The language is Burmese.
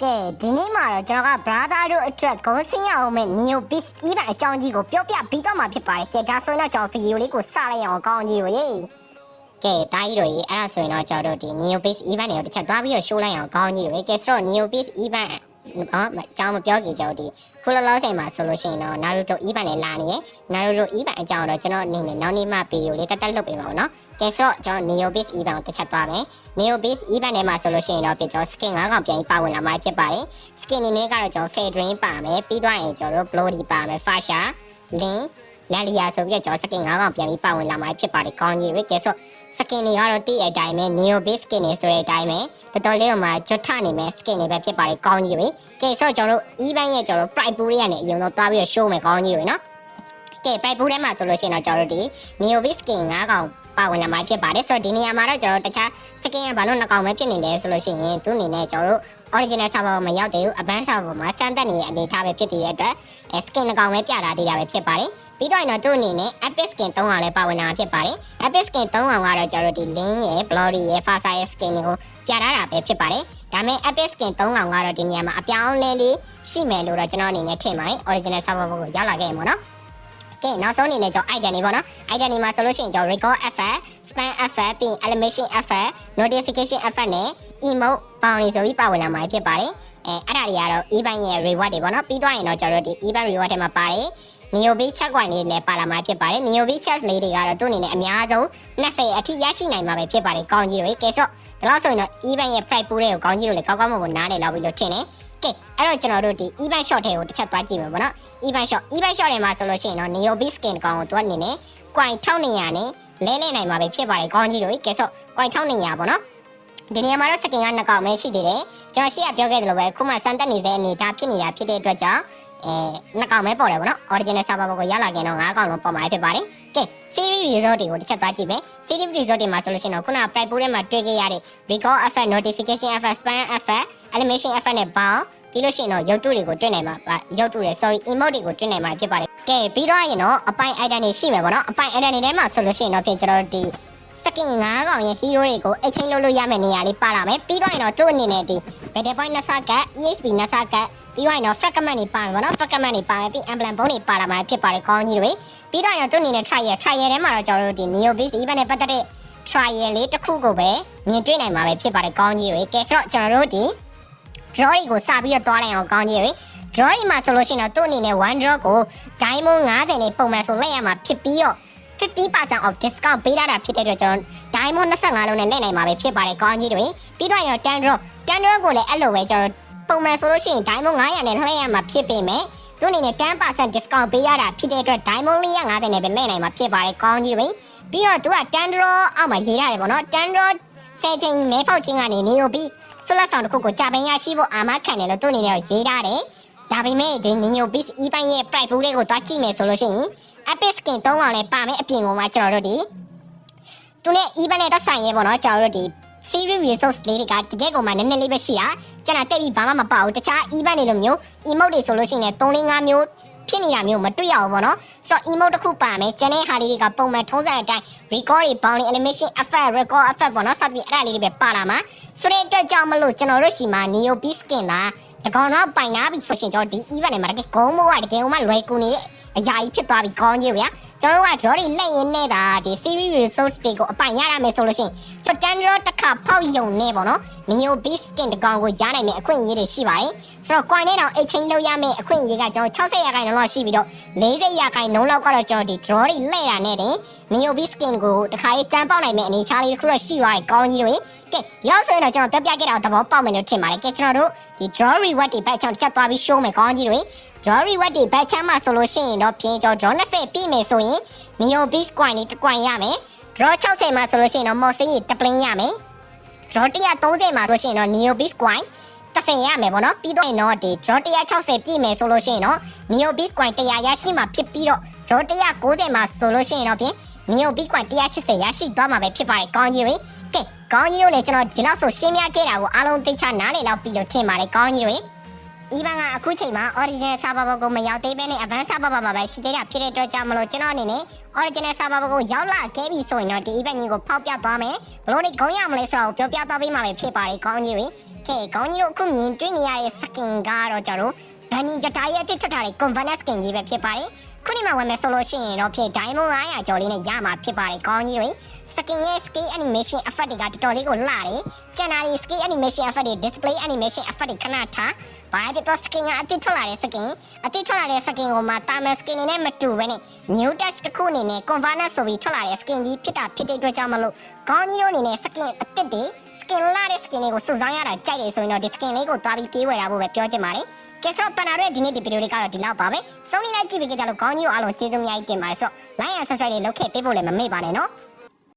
ကဲဒီနေ့မှာတော့ကျွန်တော်က brother တို့အတွက်ဂုံးစင်းရအောင်မဲ့ Neo Beast event အကြောင်းကြီးကိုပြောပြပြီးတော့မှာဖြစ်ပါတယ်။ကဲဒါဆိုရင်တော့ကျွန်တော်ဗီဒီယိုလေးကိုစလိုက်ရအောင်ကောင်းကြီးတို့ရေ။ကဲတားကြီးတို့ရေအဲ့ဒါဆိုရင်တော့ကျွန်တော်တို့ဒီ Neo Beast event တွေကိုတစ်ချက်သွားပြီးတော့ show လိုက်အောင်ကောင်းကြီးတို့ရေ။ကဲဆိုတော့ Neo Beast event အကြောင်းမပြောကြကျွန်တော်ဒီခုလောလောဆယ်မှာဆိုလို့ရှိရင်တော့ Naruto event လေးလာနေရယ်။ Naruto event အကြောင်းတော့ကျွန်တော်အနေနဲ့နောက်နေ့မှဗီဒီယိုလေးတက်လုပ်ပေးပါဦးနော်။ကဲဆိုတော့ကျွန်တော် Neo Beast event ကိုတစ်ချက်သွားမယ်။ Neo Beast event ထဲမှာဆိုလို့ရှိရင်တော့ကျွန်တော် skin 5 ကောင်ပြန်ပါဝင်လာမှာဖြစ်ပါတယ်။ skin အနေနဲ့ကတော့ကျွန်တော် Fedrin ပါမယ်ပြီးသွားရင်ကျွန်တော်တို့ Bloody ပါမယ် Fasha Lin Lalia ဆိုပြီးတော့ကျွန်တော် skin 5 ကောင်ပြန်ပြီးပါဝင်လာမှာဖြစ်ပါတယ်ကောင်းကြီးပဲကဲဆိုတော့ skin တွေကတော့တည့်အတိုင်းပဲ Neo Beast skin တွေဆိုတဲ့အတိုင်းပဲတော်တော်လေးမှကျွတ်ထနေမယ် skin တွေပဲဖြစ်ပါတယ်ကောင်းကြီးပဲကဲဆိုတော့ကျွန်တော်တို့ event ရဲ့ကျွန်တော်တို့ price pool တွေကနေအရင်တော့သွားပြီးတော့ show မယ်ကောင်းကြီးပဲနော်ကဲ price pool ထဲမှာဆိုလို့ရှိရင်တော့ကျွန်တော်တို့ဒီ Neo Beast skin 5 ကောင်ပါဝင်လာမှာဖြစ်ပါတယ်ဆိုတော့ဒီနေရာမှာတော့ကျွန်တော်တို့တခြား skin ကဘာလို့2ကောင်ပဲဖြစ်နေလဲဆိုလို့ရှိရင်သူအနေနဲ့ကျွန်တော်တို့ original server မှာမရောက်သေးဘူး advanced server မှာစမ်းသပ်နေတဲ့အနေအထားပဲဖြစ်တဲ့အတွက် skin 2ကောင်ပဲပြတာသေးတာပဲဖြစ်ပါတယ်ပြီးတော့တော့သူ့အနေနဲ့ epic skin 3ကောင်လည်းပါဝင်လာဖြစ်ပါတယ် epic skin 3ကောင်ကတော့ကျွန်တော်တို့ဒီ link ရဲ့ bloody ရဲ့ fasa ရဲ့ skin တွေကိုပြထားတာပဲဖြစ်ပါတယ်ဒါပေမဲ့ epic skin 3ကောင်ကတော့ဒီနေရာမှာအပြောင်းလဲလေးရှိမယ်လို့တော့ကျွန်တော်အနေနဲ့ထင်ပါတယ် original server ကိုရောက်လာခဲ့ရင်ပေါ့နော်ကဲနောက်ဆုံးအနေနဲ့ကျွန်တော် item တွေပေါ့နော် item တွေမှာဆိုလို့ရှိရင်ကျွန်တော် record effect spam effect ပြီး animation effect notification effect နဲ့ emote ပေါင်းလေးဆိုပြီးပါဝင်လာမှာဖြစ်ပါတယ်အဲ့ဒါတွေကတော့ event ရဲ့ reward တွေပေါ့နော်ပြီးသွားရင်တော့ကျွန်တော်တို့ဒီ event reward ထဲမှာပါတယ် Neo Beast check coin လေးလည်းပါလာမှာဖြစ်ပါတယ် Neo Beast check လေးတွေကတော့သူ့အနေနဲ့အများဆုံး20အထိရရှိနိုင်မှာပဲဖြစ်ပါတယ်ကောင်းကြီးတွေကဲဆိုတော့ဒါလို့ဆိုရင်တော့ event ရဲ့ price pool တွေကိုကောင်းကြီးတို့လည်းကောင်းကောင်းမွန်မွန်နားလည်လောက်ပြီးလို့ထင်တယ်ကဲအဲ့တော့ကျွန်တော်တို့ဒီ event shot တွေကိုတစ်ချက်သွားကြည့်မယ်ပေါ့နော် event shot တွေမှာဆိုလို့ရှိရင်တော့ Neo Beast skin ကောင်ကိုသူအနေနဲ့ coin 1200နဲ့လဲလဲနိုင်မှာပဲဖြစ်ပါတယ်ကောင်းကြီးတို့ကဲဆို coin 1200ပေါ့နော်ဒီနေရာမှာတော့ skin က2ကောင်ပဲရှိသေးတယ်ကျွန်တော်ရှေ့ကပြောခဲ့သလိုပဲခုမှစမ်းတက်နေတဲ့အနေအထားဖြစ်နေတာဖြစ်တဲ့အတွက်ကြောင့်2ကောင်ပဲပေါ်တယ်ပေါ့နော် original server ကိုရောက်လာခင်တော့5ကောင်လုံးပေါ်မှာဖြစ်ပါတယ်ကဲ series result တွေကိုတစ်ချက်သွားကြည့်မယ် series result တွေမှာဆိုလို့ရှိရင်တော့ခုန price pool ထဲမှာတွေ့ခဲ့ရတဲ့ record effect notification effect spam effect animation effect နဲ့ပေါင်းပြီးလို့ရှိရင်တော့ရုပ်တုတွေကိုတွေ့နိုင်မှာရုပ်တုတွေ sorry emote တွေကိုတွေ့နိုင်မှာဖြစ်ပါတယ်ကဲပြီးတော့ရင်တော့အပိုင် item တွေရှိမယ်ပေါ့နော်အပိုင် item တွေထဲမှာဆိုလို့ရှိရင်တော့ပြင်ကျွန်တော်တို့ဒီ skin 5 ကောင်ရဲ့ hero တွေကို exchange လုပ်လို့ရမယ့်နေရာလေးပါလာမယ်ပြီးတော့ရင်တော့သူ့အနေနဲ့ဒီ battle point နှစ်ဆက exp နှစ်ဆကပြီးတော့ရင်တော့ fragment တွေပါမယ်ပေါ့နော် fragment တွေပါမယ်ပြီး emblem ဘုံတွေပါလာမှာဖြစ်ပါတယ်ကောင်းကြီးတွေပြီးတော့ရင်တော့သူ့အနေနဲ့ trial ထဲမှာတော့ကျွန်တော်တို့ဒီ Neo Beast event နဲ့ပတ်သက်တဲ့ trial လေးတစ်ခုကိုပဲမြင်တွေ့နိုင်မှာပဲဖြစ်ပါတယ်ကောင်းကြီးတွေကဲဆိုတော့ကျွန်တော်တို့ဒီ draw တွေကိုစပြီးတော့တွားလိုက်အောင်ကောင်းကြီးတွေ draw တွေမှာဆိုလို့ရှိရင်တော့သူ့အနေနဲ့ one draw ကို diamond 50နဲ့ပုံမှန်ဆိုလက်ရမှာဖြစ်ပြီးတော့ 50% of discount ပေးထားတာဖြစ်တဲ့အတွက်ကျွန်တော် diamond 25လုံးနဲ့လက်နိုင်မှာပဲဖြစ်ပါတယ်ကောင်းကြီးတွေပြီးတော့ရင်တော့ 10 draw ကိုလည်းအဲ့လိုပဲကျွန်တော်ပုံမှန်ဆိုလို့ရှိရင် diamond 900နဲ့လက်ရမှာဖြစ်ပေမဲ့သူ့အနေနဲ့ 10% discount ပေးရတာဖြစ်တဲ့အတွက် diamond 450နဲ့ပဲလက်နိုင်မှာဖြစ်ပါတယ်ကောင်းကြီးတွေပြီးတော့သူက10 draw အောက်မှာရေးရတယ်ပေါ့နော်10 draw 10ချိန်မဲပေါက်ချင်းကနေ Neo Beast ဆွလက်ဆောင်တစ်ခုကိုကြာပင်ရရှိဖို့အာမခံတယ်လို့သူ့အနေနဲ့ရေးထားတယ်ဒါပေမဲ့ဒီ Neo Beast event ရဲ့ price pool တွေကိုသွားကြည့်မယ်ဆိုလို့ရှိရင် epic skin 3ကောင်လည်းပါမယ်အပြင်ကောင်မှာကျွန်တော်တို့ဒီသူနဲ့ event နဲ့သက်ဆိုင်ရဲပေါ့နော်ကျွန်တော်တို့ဒီ series resource လေးတွေကတကယ်ကိုမှနည်းနည်းလေးပဲရှိတာကျွန်တော်တက်ပြီးဘာမှမပါဘူးတခြား event တွေလိုမျိုး emote တွေဆိုလို့ရှိရင်3 4 5မျိုးဖြစ်နေတာမျိုးမတွေ့ရဘူးပေါ့နော်ဆိုတော့ emote တစ်ခုပါမယ်ကျန်တဲ့ဟာလေးတွေကပုံမှန်ထုံးစံအတိုင်း record တွေ bounding animation effect record effect ပေါ့နော်စသဖြင့်အဲ့ဒါလေးတွေပဲပါလာမှာဆိုတဲ့အတွက်ကြောင့်မလို့ကျွန်တော်တို့ရှိမှာ Neo Beast skin လားတကောင်တော့ပိုင်လာပြီဆိုရှင်ကျွန်တော်ဒီ event တွေမှာတကယ်ဂုံးမိုးကတကယ်မှလွယ်ကူနေတဲ့အရာကြီးဖြစ်သွားပြီကောင်းကြီးဗျာကျွန်တော်တို့က draw တွေလက်ရင်းနဲ့တာဒီ series resource တွေကိုအပိုင်ရရမယ်ဆိုလို့ရှိရင်ကျွန်တော် draw တစ်ခါဖောက်ယုံနေပေါ့နော် Neo Beast skin တကောင်ကိုရနိုင်မယ့်အခွင့်အရေးတွေရှိပါတယ်ဆိုတော့ coin နဲ့တော့ exchange လုပ်ရမယ့်အခွင့်အရေးကကျွန်တော်60%လောက်ရှိပြီးတော့40%လောက်ကတော့ကျွန်တော်ဒီ draw တွေလက်ရနဲ့တင် Neo Beast skin ကိုတခါရေးတန်းပေါက်နိုင်မယ့်အနေအထားလေးတစ်ခုတော့ရှိသွားတယ်ကောင်းကြီးတွေကဲရောက်ဆိုရင်တော့ကျွန်တော်ပြပြခဲ့တာသဘောပေါက်မယ်လို့ထင်ပါတယ်ကဲကျွန်တော်တို့ဒီ draw reward တွေပတ်ချောင်းချက်သွားပြီး show မယ်ကောင်းကြီးတွေ draw reward တွေပတ်ချမ်းမှာဆိုလို့ရှိရင်တော့ပြင်ကျွန်တော် draw 20ပြည့်မယ်ဆိုရင် Neo Beast coin လေးတစ် coin ရမယ် draw 60မှာဆိုလို့ရှိရင်တော့ moss ကြီးတစ် plane ရမယ် draw 130မှာဆိုလို့ရှိရင်တော့ Neo Beast coin 10ရမယ်ပေါ့နော်ပြီးတော့ရင်တော့ဒီ draw 160ပြည့်မယ်ဆိုလို့ရှိရင်တော့ Neo Beast coin 100ရရှိမှာဖြစ်ပြီးတော့ draw 190မှာဆိုလို့ရှိရင်တော့ပြင် Neo Beast coin 180ရရှိသွားမှာပဲဖြစ်ပါတယ်ကောင်းကြီးတွေကဲကောင်းကြီးတို့လည်းကျွန်တော်ဒီလောက်ဆိုရှင်းပြခဲ့တာကိုအားလုံးသိချနားလည်လောက်ပြီးလို့ထင်ပါတယ်ကောင်းကြီးတွေ event ကအခုချိန်မှာ original server ကိုမရောက်သေးဘဲနဲ့ advanced server မှာပဲရှိသေးတာဖြစ်တဲ့အတွက်ကြောင့်မလို့ကျွန်တော်အနေနဲ့ original server ကိုရောက်လာခဲ့ပြီဆိုရင်တော့ဒီ event ကြီးကိုဖောက်ပြသွားမယ်ဘလို့ဒီဂုံးရမလဲဆိုတော့ပြောပြသွားပေးမှာပဲဖြစ်ပါတယ်ကောင်းကြီးတွေ ကဲကောင်းကြီးတို့အခုမြင်တွေ့နေရတဲ့ skin ကတော့ကျတော့ဘန်နီကြတာရဲ့အစ်ထွက်ထားတဲ့ convert skin ကြီးပဲဖြစ်ပါတယ်ခုဒီမှာဝင်မယ်ဆိုလို့ရှိရင်တော့ဖြစ် diamond 900ကျော်လေးနဲ့ရမှာဖြစ်ပါတယ်ကောင်းကြီးတွေ skin ရဲ့ scale animation effect တွေကတော်တော်လေးကိုလှတယ်ကျန်တာတွေ scale animation effect တွေ display animation effect တွေခဏထားဘာဖြစ်တော့ skin ကအစ်ထွက်လာတဲ့ skin အစ်ထွက်လာတဲ့ skin ကိုမှတာမန် skin နဲ့မတူဘဲနဲ့ new touch တစ်ခုအနေနဲ့ convert ဆိုပြီးထွက်လာတဲ့ skin ကြီးဖြစ်တာဖြစ်တဲ့အတွက်ကြောင့်မလို့ကောင်းကြီးတို့အနေနဲ့ skin အစ်တွေ skin လာတဲ့ skin လေးကိုစုဆောင်းရတာကြိုက်တယ်ဆိုရင်တော့ဒီ skin လေးကိုတွားပြီးပြေးဝယ်တာဖို့ပဲပြောချင်ပါတယ်ကဲဆိုတော့ပန်နာရဲ့ဒီနေ့ဒီဗီဒီယိုလေးကတော့ဒီလောက်ပါပဲဆုံးလေးလိုက်ကြည့်ပြီးကြလို့ကောင်းကြီးတို့အားလုံးကျေးဇူးအများကြီးတင်ပါတယ်ဆိုတော့ like and subscribe လေးလုပ်ခဲ့ပေးဖို့လည်းမမေ့ပါနဲ့နော်